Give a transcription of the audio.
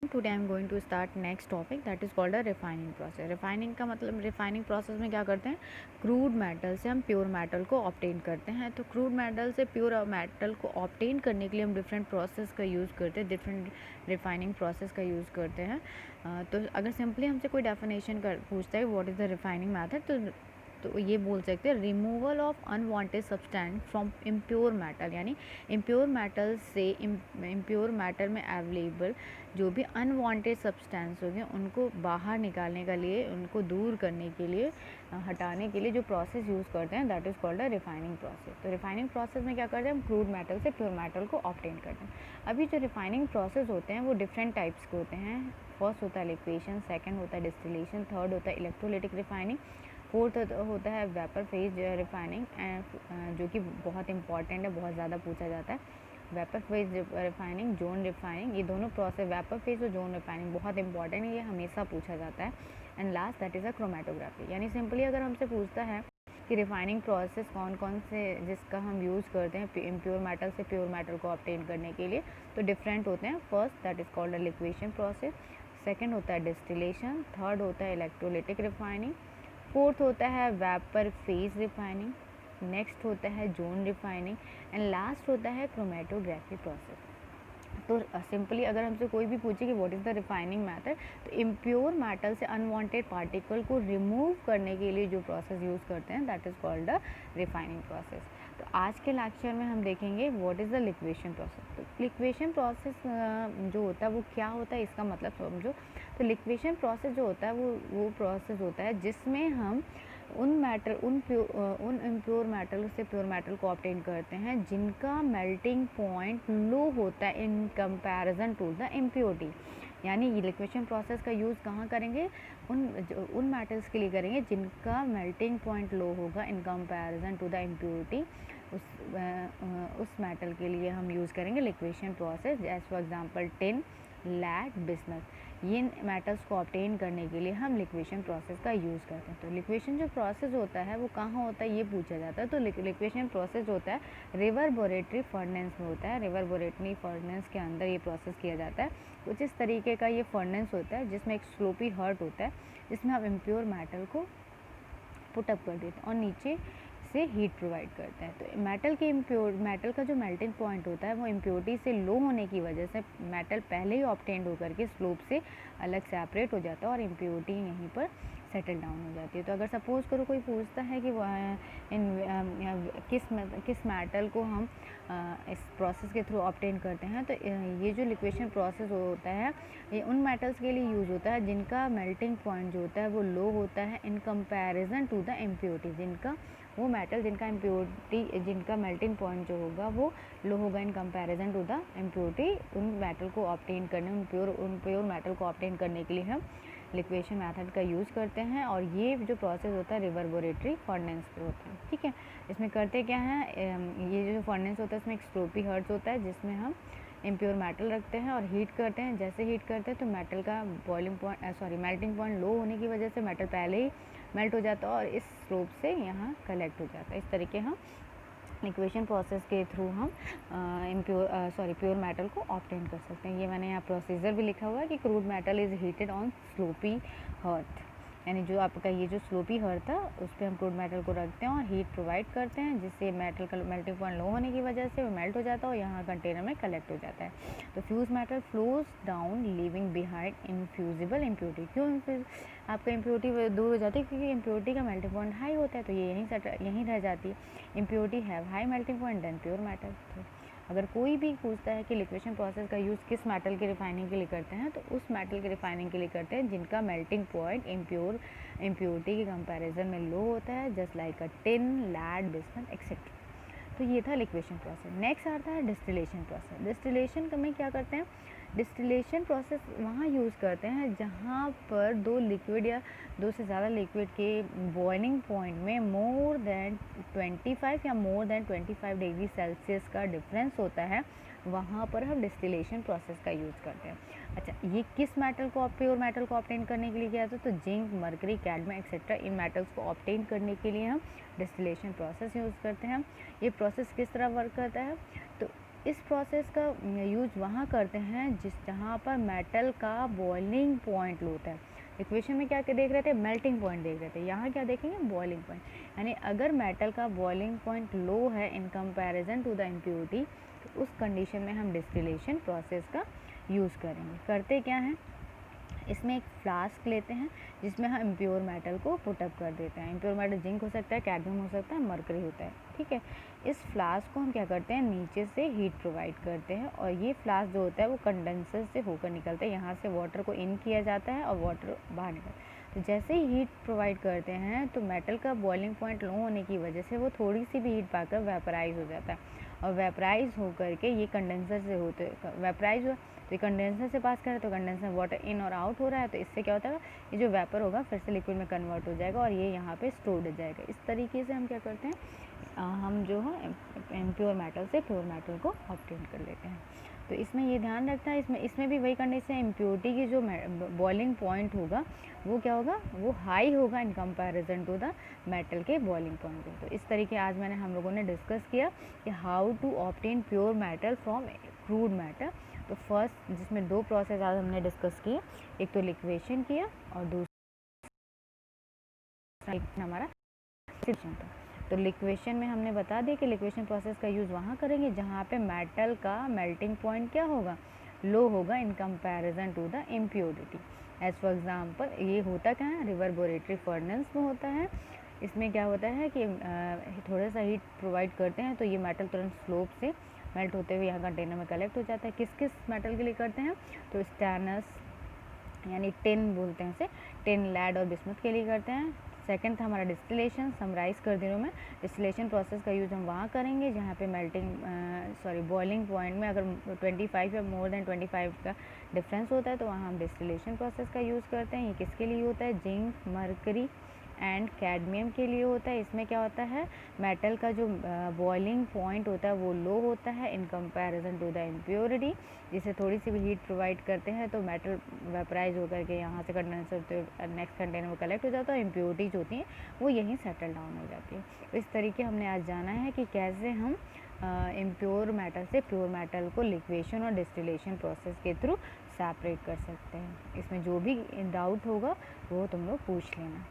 Today I am going to start next topic that is called a refining process. Refining का मतलब, refining process में क्या करते हैं, क्रूड मेटल से हम प्योर मेटल को ऑब्टेन करते हैं। तो क्रूड मेटल से प्योर मेटल को ऑब्टेन करने के लिए हम डिफरेंट प्रोसेस का यूज़ करते हैं, डिफरेंट रिफाइनिंग प्रोसेस का यूज़ करते हैं। तो अगर सिंपली हमसे कोई डेफिनेशन कर पूछता है what is the refining method, तो ये बोल सकते हैं removal of unwanted substance from impure metal, यानी इम्प्योर मेटल से इम्प्योर मेटल में अवेलेबल जो भी अनवांटेड सब्सटेंस होंगे उनको बाहर निकालने के लिए, उनको दूर करने के लिए, हटाने के लिए जो प्रोसेस यूज़ करते हैं that is called a refining process. तो रिफाइनिंग प्रोसेस में क्या करते हैं, हम क्रूड मेटल से प्योर मेटल को ऑब्टेन करते हैं। अभी जो रिफाइनिंग प्रोसेस होते हैं वो डिफरेंट टाइप्स के होते हैं। फर्स्ट होता है लिक्वेशन, सेकेंड होता है डिस्टिलेशन, थर्ड होता है इलेक्ट्रोलिटिक रिफाइनिंग, फोर्थ होता है वेपर फेज रिफाइनिंग, जो कि बहुत इंपॉर्टेंट है, बहुत ज़्यादा पूछा जाता है। Vapour phase refining, zone refining, ये दोनों प्रोसेस, वेपर फेज और जोन रिफाइनिंग बहुत इंपॉर्टेंट है, ये हमेशा पूछा जाता है। And last that is a chromatography. यानी सिंपली अगर हमसे पूछता है कि रिफाइनिंग प्रोसेस कौन कौन से जिसका हम यूज़ करते हैं इम्प्योर मेटल से प्योर मेटल को ऑब्टेन करने के लिए, तो डिफरेंट होते हैं। First that is called a liquation process, second होता है डिस्टिलेशन, थर्ड होता है इलेक्ट्रोलिटिक रिफाइनिंग, फोर्थ होता है वेपर फेज रिफाइनिंग, नेक्स्ट होता है जोन रिफाइनिंग, एंड लास्ट होता है क्रोमेटोग्राफी प्रोसेस। तो सिंपली अगर हमसे कोई भी पूछे कि what is the refining method, तो इम्प्योर मेटल से अनवांटेड पार्टिकल को रिमूव करने के लिए जो प्रोसेस यूज़ करते हैं that is called the refining process. तो आज के लेक्चर में हम देखेंगे what is the liquation process. तो लिक्वेशन प्रोसेस जो होता है वो क्या होता है, इसका मतलब समझो। तो लिक्वेशन प्रोसेस जो होता है वो प्रोसेस होता है जिसमें हम उन इम्प्योर मेटल से प्योर मेटल को ऑब्टेन करते हैं जिनका मेल्टिंग पॉइंट लो होता है in comparison to the impurity. यानी ये लिक्वेशन प्रोसेस का यूज़ कहाँ करेंगे, उन मेटल्स के लिए करेंगे जिनका मेल्टिंग पॉइंट लो होगा in comparison to the impurity. उस मेटल के लिए हम यूज़ करेंगे liquation process. As for example tin, lead, bismuth, ये मेटल्स को ऑब्टेन करने के लिए हम लिक्वेशन प्रोसेस का यूज़ करते हैं। तो लिक्वेशन जो प्रोसेस होता है वो कहाँ होता है ये पूछा जाता है। तो लिक्वेशन प्रोसेस होता है रिवर्बोरेटरी फर्नेस में होता है। रिवर्बोरेटरी फर्नेस के अंदर ये प्रोसेस किया जाता है। कुछ इस तरीके का ये फर्नेस होता है जिसमें एक स्लोपी हर्ट होता है, जिसमें हम इम्प्योर मेटल को पुटअप कर देते हैं और नीचे से हीट प्रोवाइड करते हैं। तो मेटल का जो मेल्टिंग पॉइंट होता है वो इम्प्योरिटी से लो होने की वजह से मेटल पहले ही ऑब्टेंड होकर के स्लोप से अलग सेपरेट हो जाता है और इम्प्योरिटी यहीं पर सेटल डाउन हो जाती है। तो अगर सपोज करो कोई पूछता है कि किस मेटल को हम इस प्रोसेस के थ्रू ऑब्टेन करते हैं, तो ये जो लिक्वेशन प्रोसेस होता है ये उन मेटल्स के लिए यूज़ होता है जिनका मेल्टिंग पॉइंट जो होता है वो लो होता है in comparison to the impurity. वो मेटल जिनका मेल्टिंग पॉइंट जो होगा वो लो होगा in comparison to the impurity, उन मेटल को ऑब्टेन करने, उन प्योर मेटल को ऑब्टेन करने के लिए हम लिक्वेशन मेथड का यूज़ करते हैं। और ये जो प्रोसेस होता है रिवर्बोरेटरी फर्नेस पे होता है। ठीक है, इसमें करते क्या है, ये जो फर्नेस होता है इसमें एक स्लोपी हर्ट्स होता है जिसमें हम इम्प्योर मेटल रखते हैं और हीट करते हैं। जैसे हीट करते हैं तो मेटल का मेल्टिंग पॉइंट लो होने की वजह से मेटल पहले ही मेल्ट हो जाता है और इस स्लोप से यहाँ कलेक्ट हो जाता है। इस तरीके हम लिक्वेशन प्रोसेस के थ्रू हम प्योर मेटल को ऑब्टेन कर सकते हैं। ये मैंने यहाँ प्रोसीजर भी लिखा हुआ है कि crude metal is heated on sloppy hearth, यानी जो आपका ये जो स्लोपी हर्थ था उस पर हम क्रूड मेटल को रखते हैं और हीट प्रोवाइड करते हैं जिससे मेटल का मेल्टिंग पॉइंट लो होने की वजह से वो मेल्ट हो जाता है और यहाँ कंटेनर में कलेक्ट हो जाता है। तो fuse metal flows down leaving behind infusible impurity. क्यों आपका इम्प्योरिटी दूर हो जाती है, क्योंकि इम्प्योरिटी का मेल्टिंग पॉइंट हाई होता है तो ये यहीं रह जाती है। Impurity have high melting point than pure metal. तो अगर कोई भी पूछता है कि लिक्वेशन प्रोसेस का यूज़ किस मेटल के रिफाइनिंग के लिए करते हैं, तो उस मेटल के रिफाइनिंग के लिए करते हैं जिनका मेल्टिंग पॉइंट इम्प्योरिटी के कंपैरिजन में लो होता है, just like a tin, lead, bismuth etcetera. तो ये था लिक्वेशन प्रोसेस। नेक्स्ट आता है डिस्टिलेशन प्रोसेस। डिस्टिलेशन में क्या करते हैं, डिस्टिलेशन प्रोसेस वहाँ यूज़ करते हैं जहाँ पर दो लिक्विड या दो से ज़्यादा लिक्विड के बॉइलिंग पॉइंट में मोर देन 25 या मोर देन 25 डिग्री सेल्सियस का डिफरेंस होता है, वहाँ पर हम डिस्टिलेशन प्रोसेस का यूज़ करते हैं। अच्छा, ये किस मेटल को, प्योर मेटल को ऑब्टेन करने के लिए किया जाता है, तो जिंक, मरकरी, कैडमियम एक्सेट्रा इन मेटल्स को ऑब्टेन करने के लिए हम डिस्टिलेशन प्रोसेस यूज़ करते हैं। ये प्रोसेस किस तरह वर्क करता है, तो इस प्रोसेस का यूज़ वहाँ करते हैं जहाँ पर मेटल का बॉइलिंग पॉइंट लो होता है। इक्वेशन में क्या देख रहे थे, मेल्टिंग पॉइंट देख रहे थे, यहाँ क्या देखेंगे, बॉइलिंग पॉइंट। यानी अगर मेटल का बॉइलिंग पॉइंट लो है in comparison to the impurity, तो उस कंडीशन में हम डिस्टिलेशन प्रोसेस का यूज़ करेंगे। करते क्या हैं, इसमें एक फ्लास्क लेते हैं जिसमें हम इम्प्योर मेटल को पुटअप कर देते हैं। इम्प्योर मेटल जिंक हो सकता है, कैडमियम हो सकता है, मरकरी होता है, ठीक है। इस फ्लास्क को हम क्या करते हैं, नीचे से हीट प्रोवाइड करते हैं और ये फ्लास्क जो होता है वो कंडेंसर से होकर निकलता है। यहाँ से वाटर को इन किया जाता है और वाटर बाहर निकलता है। तो जैसे ही हीट प्रोवाइड करते हैं तो मेटल का बॉइलिंग पॉइंट लो होने की वजह से वो थोड़ी सी भी हीट पाकर वेपराइज हो जाता है और वेपराइज होकर के ये कंडेंसर से होते वेपराइज हुआ तो ये कंडेंसर से पास करें तो कंडेंसर वाटर इन और आउट हो रहा है, तो इससे क्या होता है, ये जो वेपर होगा फिर से लिक्विड में कन्वर्ट हो जाएगा और ये यहाँ पे स्टोर्ड हो जाएगा। इस तरीके से हम क्या करते हैं, हम जो है इम्प्योर मेटल से प्योर मेटल को ऑब्टेन कर लेते हैं। तो इसमें ये ध्यान रखना है, इसमें भी वही कंडीशन है, इम्प्योरिटी की जो बॉइलिंग पॉइंट होगा वो क्या होगा, वो हाई होगा in comparison to the metal के बॉइलिंग पॉइंट को। तो इस तरीके आज हम लोगों ने डिस्कस किया कि how to obtain pure metal from crude metal. तो फर्स्ट जिसमें दो प्रोसेस आज हमने डिस्कस किए, एक तो लिक्वेशन किया और दूसरा हमारा डिस्टिलेशन था। तो लिक्वेशन में हमने बता दिया कि लिक्वेशन प्रोसेस का यूज़ वहाँ करेंगे जहाँ पे मेटल का मेल्टिंग पॉइंट क्या होगा, लो होगा in comparison to the impurity. As for example ये होता क्या है, रिवर्बोरेटरी फर्नेस में होता है। इसमें क्या होता है कि थोड़ा सा हीट प्रोवाइड करते हैं तो ये मेटल तुरंत स्लोप से मेल्ट होते हुए यहाँ कंटेनर में कलेक्ट हो जाता है। किस किस मेटल के लिए करते हैं, तो स्टेनस यानी टिन बोलते हैं इसे, टिन, लेड और बिस्मुथ के लिए करते हैं। सेकंड था हमारा डिस्टिलेशन, समराइज़ कर दिनों में डिस्टिलेशन प्रोसेस का यूज़ हम वहाँ करेंगे जहाँ पे बॉइलिंग पॉइंट में अगर 25 या मोर देन 25 का डिफरेंस होता है तो वहाँ हम डिस्टिलेशन प्रोसेस का यूज़ करते हैं। ये किसके लिए होता है, जिंक, मरकरी एंड कैडमियम के लिए होता है। इसमें क्या होता है, मेटल का जो बॉइलिंग पॉइंट होता है वो लो होता है in comparison to the impurity, जिसे थोड़ी सी भी हीट प्रोवाइड करते हैं तो मेटल वेपराइज होकर के यहाँ से कंडेंसर नेक्स्ट कंटेनर में कलेक्ट हो जाता है। इम्प्योरिटीज होती हैं वो यहीं सेटल डाउन हो जाती है। तो इस तरीके हमने आज जाना है कि कैसे हम इम्प्योर मेटल से प्योर मेटल को लिक्वेशन और डिस्टिलेशन प्रोसेस के थ्रू सेपरेट कर सकते हैं। इसमें जो भी डाउट होगा वो तुम लोग पूछ लेना।